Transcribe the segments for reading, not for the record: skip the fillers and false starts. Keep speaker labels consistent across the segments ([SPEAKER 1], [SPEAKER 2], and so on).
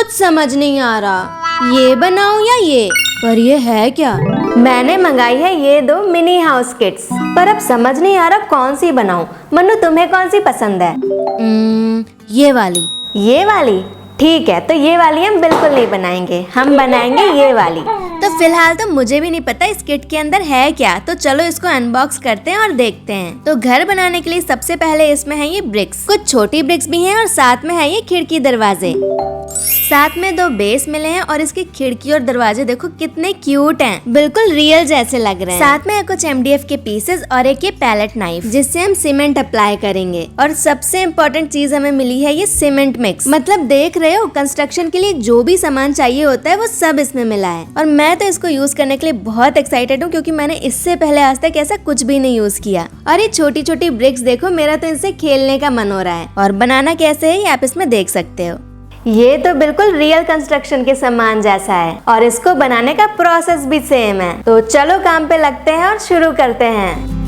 [SPEAKER 1] कुछ समझ नहीं आ रहा, ये बनाऊं या ये, पर ये है क्या।
[SPEAKER 2] मैंने मंगाई है ये दो मिनी हाउस किट्स, पर अब समझ नहीं आ रहा कौन सी बनाऊं। मन्नू तुम्हें कौन सी पसंद है?
[SPEAKER 1] ये वाली।
[SPEAKER 2] ये वाली? ठीक है, तो ये वाली हम बिल्कुल नहीं बनाएंगे, हम बनाएंगे ये वाली।
[SPEAKER 1] तो फिलहाल तो मुझे भी नहीं पता इस किट के अंदर है क्या, तो चलो इसको अनबॉक्स करते हैं और देखते हैं। तो घर बनाने के लिए सबसे पहले इसमें है ये ब्रिक्स, कुछ छोटी ब्रिक्स भी हैं और साथ में है ये खिड़की दरवाजे, साथ में दो बेस मिले हैं और इसकी खिड़की और दरवाजे देखो कितने क्यूट हैं, बिल्कुल रियल जैसे लग रहे हैं। साथ में है कुछ MDF के पीसेस और एक ये पैलेट नाइफ जिससे हम सीमेंट अप्लाई करेंगे। और सबसे इम्पोर्टेंट चीज हमें मिली है ये सीमेंट मिक्स, मतलब देख रहे हो कंस्ट्रक्शन के लिए जो भी सामान चाहिए होता है वो सब इसमें मिला है। और मैं तो इसको यूज करने के लिए बहुत एक्साइटेड हूँ क्योंकि मैंने इससे पहले आज तक ऐसा कुछ भी नहीं यूज किया। और ये छोटी छोटी ब्रिक्स देखो, मेरा तो इनसे खेलने का मन हो रहा है। और बनाना कैसे है ये आप इसमें देख सकते हो।
[SPEAKER 2] ये तो बिल्कुल रियल कंस्ट्रक्शन के सामान जैसा है और इसको बनाने का प्रोसेस भी सेम है। तो चलो काम पे लगते हैं और शुरू करते हैं।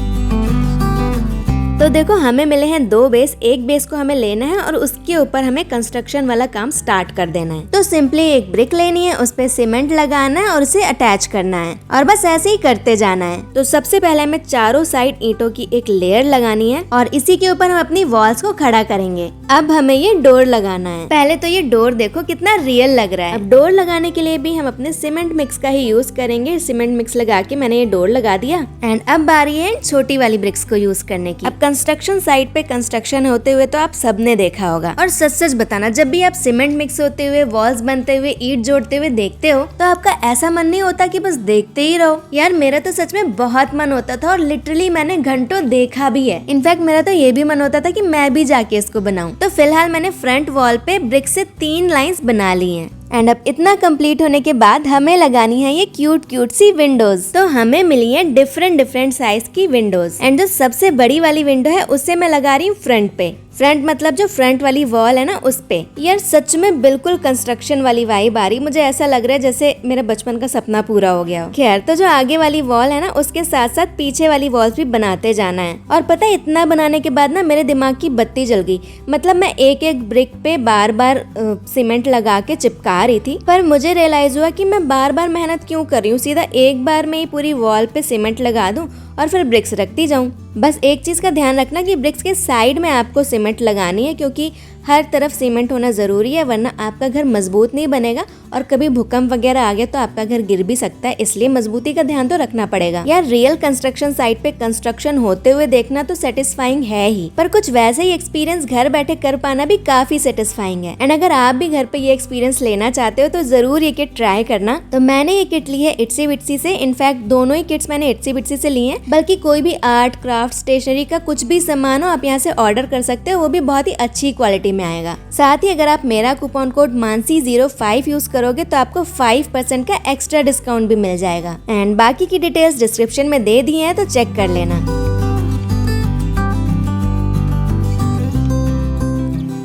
[SPEAKER 1] तो देखो हमें मिले हैं दो बेस, एक बेस को हमें लेना है और उसके ऊपर हमें कंस्ट्रक्शन वाला काम स्टार्ट कर देना है। तो सिंपली एक ब्रिक लेनी है, उस पे सीमेंट लगाना है और उसे अटैच करना है और बस ऐसे ही करते जाना है। तो सबसे पहले हमें चारों साइड ईंटों की एक लेयर लगानी है और इसी के ऊपर हम अपनी वॉल्स को खड़ा करेंगे। अब हमें ये डोर लगाना है। पहले तो ये डोर देखो कितना रियल लग रहा है। अब डोर लगाने के लिए भी हम अपने सीमेंट मिक्स का ही यूज करेंगे। सीमेंट मिक्स लगा के मैंने ये डोर लगा दिया एंड अब बारी है छोटी वाली ब्रिक्स को यूज करने की। अब कंस्ट्रक्शन साइट पे कंस्ट्रक्शन होते हुए तो आप सबने देखा होगा, और सच सच बताना जब भी आप सीमेंट मिक्स होते हुए, वॉल्स बनते हुए, ईंट जोड़ते हुए देखते हो तो आपका ऐसा मन नहीं होता कि बस देखते ही रहो। यार मेरा तो सच में बहुत मन होता था और लिटरली मैंने घंटों देखा भी है। इनफैक्ट मेरा तो ये भी मन होता था कि मैं भी जाके इसको बनाऊं। तो फिलहाल मैंने फ्रंट वॉल पे ब्रिक से 3 लाइंस बना ली हैं। एंड अब इतना कंप्लीट होने के बाद हमें लगानी है ये क्यूट क्यूट सी विंडोज। तो हमें मिली है डिफरेंट साइज की विंडोज एंड जो सबसे बड़ी वाली विंडो है उसे मैं लगा रही हूँ फ्रंट पे। फ्रंट मतलब जो फ्रंट वाली वॉल है ना उस पे। यार सच में बिल्कुल कंस्ट्रक्शन वाली वाइब आ रही, मुझे ऐसा लग रहा है जैसे मेरा बचपन का सपना पूरा हो गया हो। खैर तो जो आगे वाली वॉल है ना उसके साथ साथ पीछे वाली वॉल्स भी बनाते जाना है। और पता है इतना बनाने के बाद ना मेरे दिमाग की बत्ती जल गई। मतलब मैं एक एक ब्रिक पे बार बार सीमेंट लगा के चिपका रही थी, पर मुझे रियलाइज हुआ कि मैं बार बार मेहनत क्यों कर रही हूँ, सीधा एक बार में ही पूरी वॉल पे सीमेंट लगा दूं और फिर ब्रिक्स रखती जाऊं। बस एक चीज का ध्यान रखना कि ब्रिक्स के साइड में आपको सीमेंट लगानी है क्योंकि हर तरफ सीमेंट होना जरूरी है, वरना आपका घर मजबूत नहीं बनेगा और कभी भूकंप वगैरह आ गया तो आपका घर गिर भी सकता है, इसलिए मजबूती का ध्यान तो रखना पड़ेगा। यार रियल कंस्ट्रक्शन साइट पे कंस्ट्रक्शन होते हुए देखना तो सेटिस्फाइंग है ही, पर कुछ वैसे ही एक्सपीरियंस घर बैठे कर पाना भी काफी सेटिस्फाइंग है। एंड अगर आप भी घर पे ये एक्सपीरियंस लेना चाहते हो तो जरूर ये किट ट्राई करना। तो मैंने ये किट ली है इट्सी बिट्सी से। इनफैक्ट दोनों ही किट्स मैंने इट्सी बिट्सी से ली है, बल्कि कोई भी आर्ट क्राफ्ट स्टेशनरी का कुछ भी सामान हो आप यहाँ से ऑर्डर कर सकते हो, वो भी बहुत ही अच्छी क्वालिटी में आएगा। साथ ही अगर आप मेरा कूपन कोड मानसी05 यूज करोगे तो आपको 5% का एक्स्ट्रा डिस्काउंट भी मिल जाएगा। एंड बाकी की डिटेल्स डिस्क्रिप्शन में दे दी हैं तो चेक कर लेना।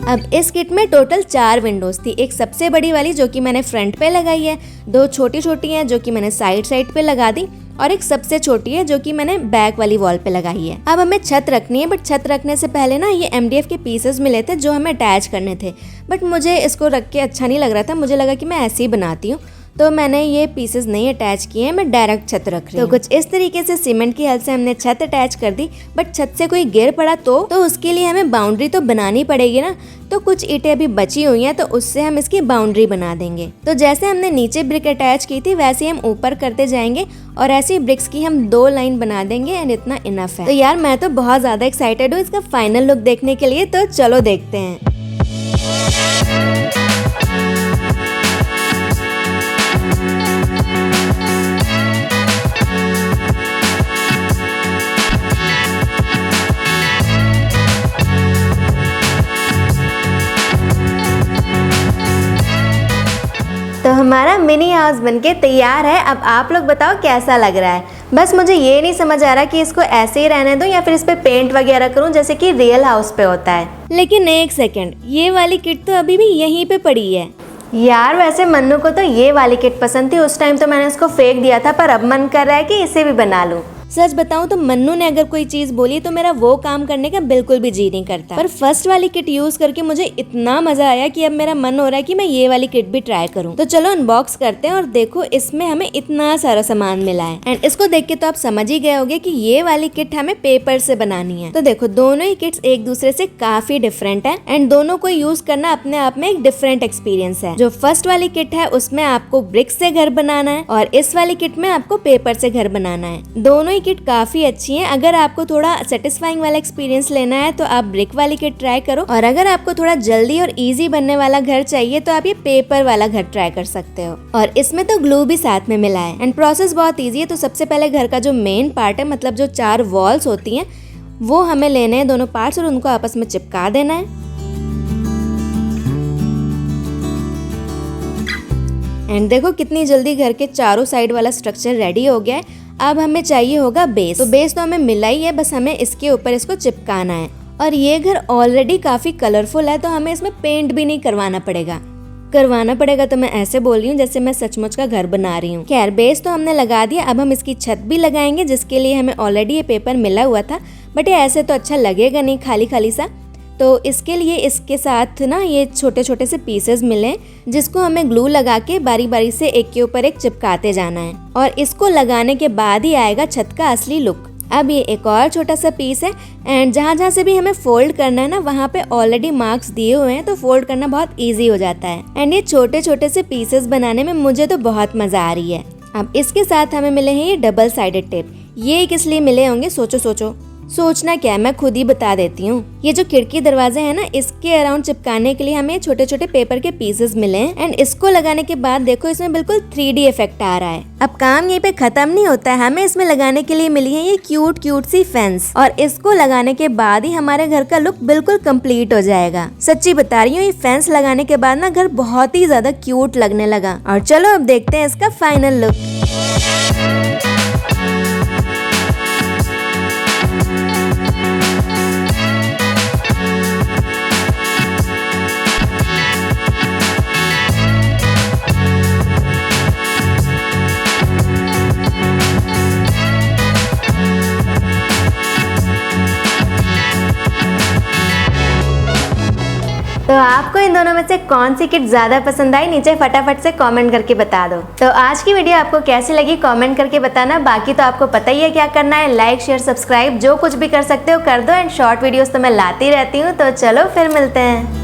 [SPEAKER 1] अब इस किट में टोटल 4 विंडोज थी। एक सबसे बड़ी वाली जो कि मैंने फ्रंट पे लगाई है, 2 छोटी छोटी हैं जो कि मैंने साइड पे लगा दी और एक सबसे छोटी है जो कि मैंने बैक वाली वॉल पे लगाई है। अब हमें छत रखनी है, बट छत रखने से पहले ना ये MDF के पीसेस मिले थे जो हमें अटैच करने थे, बट मुझे इसको रख के अच्छा नहीं लग रहा था। मुझे लगा कि मैं ऐसे ही बनाती हूँ, तो मैंने ये पीसेस नहीं अटैच किए हैं, मैं डायरेक्ट छत रख रही हूँ। तो कुछ इस तरीके से सीमेंट की हेल्प से हमने छत अटैच कर दी, बट छत से कोई गिर पड़ा तो उसके लिए हमें बाउंड्री तो बनानी पड़ेगी ना। तो कुछ ईंटें अभी बची हुई हैं तो उससे हम इसकी बाउंड्री बना देंगे। तो जैसे हमने नीचे ब्रिक अटैच की थी वैसे हम ऊपर करते जाएंगे और ऐसी ब्रिक्स की हम 2 लाइन बना देंगे एंड इतना इनफ है। तो यार मैं तो बहुत ज्यादा एक्साइटेड हूँ इसका फाइनल लुक देखने के लिए, तो चलो देखते हैं।
[SPEAKER 2] तो हमारा मिनी हाउस बनके तैयार है। अब आप लोग बताओ कैसा लग रहा है। बस मुझे ये नहीं समझ आ रहा कि इसको ऐसे ही रहने दूं या फिर इस पे पेंट वगैरह करूं जैसे कि रियल हाउस पे होता है।
[SPEAKER 1] लेकिन एक सेकंड, ये वाली किट तो अभी भी यहीं पे पड़ी है।
[SPEAKER 2] यार वैसे मन्नू को तो ये वाली किट पसंद थी, उस टाइम तो मैंने इसको फेंक दिया था, पर अब मन कर रहा है कि इसे भी बना लूं।
[SPEAKER 1] सच बताऊं तो मन्नू ने अगर कोई चीज बोली तो मेरा वो काम करने का बिल्कुल भी जी नहीं करता, पर फर्स्ट वाली किट यूज करके मुझे इतना मजा आया कि अब मेरा मन हो रहा है कि मैं ये वाली किट भी ट्राई करूं। तो चलो अनबॉक्स करते हैं और देखो इसमें हमें इतना सारा सामान मिला है। एंड इसको देख के तो आप समझ ही गए होगे कि ये वाली किट हमें पेपर से बनानी है। तो देखो दोनों ही किट्स एक दूसरे से काफी डिफरेंट है एंड दोनों को यूज करना अपने आप में एक डिफरेंट एक्सपीरियंस है। जो फर्स्ट वाली किट है उसमें आपको ब्रिक्स से घर बनाना है और इस वाली किट में आपको पेपर से घर बनाना है। दोनों ही किट काफी अच्छी है। अगर आपको थोड़ा सेटिस्फाइंग वाला एक्सपीरियंस लेना है तो आप ब्रिक वाली किट ट्राई करो, और अगर आपको थोड़ा जल्दी और इजी बनने वाला घर चाहिए तो आप ये पेपर वाला घर ट्राई कर सकते हो। और इसमें तो ग्लू भी साथ में मिला है एंड प्रोसेस बहुत इजी है। तो सबसे पहले घर का जो मेन पार्ट है, मतलब जो 4 वॉल्स होती हैं, वो हमें लेने हैं दोनों पार्ट्स और उनको आपस में चिपका देना है। एंड देखो कितनी जल्दी घर के चारों साइड वाला स्ट्रक्चर रेडी हो गया है। अब हमें चाहिए होगा बेस। तो बेस तो हमें मिला ही है, बस हमें इसके ऊपर इसको चिपकाना है। और ये घर ऑलरेडी काफी कलरफुल है तो हमें इसमें पेंट भी नहीं करवाना पड़ेगा। तो मैं ऐसे बोल रही हूँ जैसे मैं सचमुच का घर बना रही हूँ। खैर बेस तो हमने लगा दिया, अब हम इसकी छत भी लगाएंगे जिसके लिए हमें ऑलरेडी ये पेपर मिला हुआ था, बट ये ऐसे तो अच्छा लगेगा नहीं खाली खाली सा। तो इसके लिए इसके साथ ना ये छोटे छोटे से पीसेस मिले जिसको हमें ग्लू लगा के बारी बारी से एक के ऊपर एक चिपकाते जाना है, और इसको लगाने के बाद ही आएगा छत का असली लुक। अब ये एक और छोटा सा पीस है एंड जहाँ से भी हमें फोल्ड करना है ना वहाँ पे ऑलरेडी मार्क्स दिए हुए हैं, तो फोल्ड करना बहुत इजी हो जाता है। एंड ये छोटे छोटे से पीसेस बनाने में मुझे तो बहुत मजा आ रही है। अब इसके साथ हमें मिले हैं ये डबल साइडेड टेप। ये किस लिए मिले होंगे सोचना क्या है, मैं खुद ही बता देती हूँ। ये जो खिड़की दरवाजे हैं ना, इसके अराउंड चिपकाने के लिए हमें छोटे छोटे पेपर के पीसेस मिले हैं एंड इसको लगाने के बाद देखो इसमें बिल्कुल 3D इफेक्ट आ रहा है। अब काम यहीं पे खत्म नहीं होता है, हमें इसमें लगाने के लिए मिली है ये क्यूट सी फेंस, और इसको लगाने के बाद ही हमारे घर का लुक बिल्कुल कंप्लीट हो जाएगा। सच्ची बता रही हूँ, ये फेंस लगाने के बाद ना घर बहुत ही ज्यादा क्यूट लगने लगा। और चलो अब देखते हैं इसका फाइनल लुक।
[SPEAKER 2] तो आपको इन दोनों में से कौन सी किट ज्यादा पसंद आई, नीचे फटाफट से कमेंट करके बता दो। तो आज की वीडियो आपको कैसी लगी कमेंट करके बताना। बाकी तो आपको पता ही है क्या करना है, लाइक शेयर सब्सक्राइब जो कुछ भी कर सकते हो कर दो। एंड शॉर्ट वीडियोस तो मैं लाती रहती हूँ। तो चलो फिर मिलते हैं।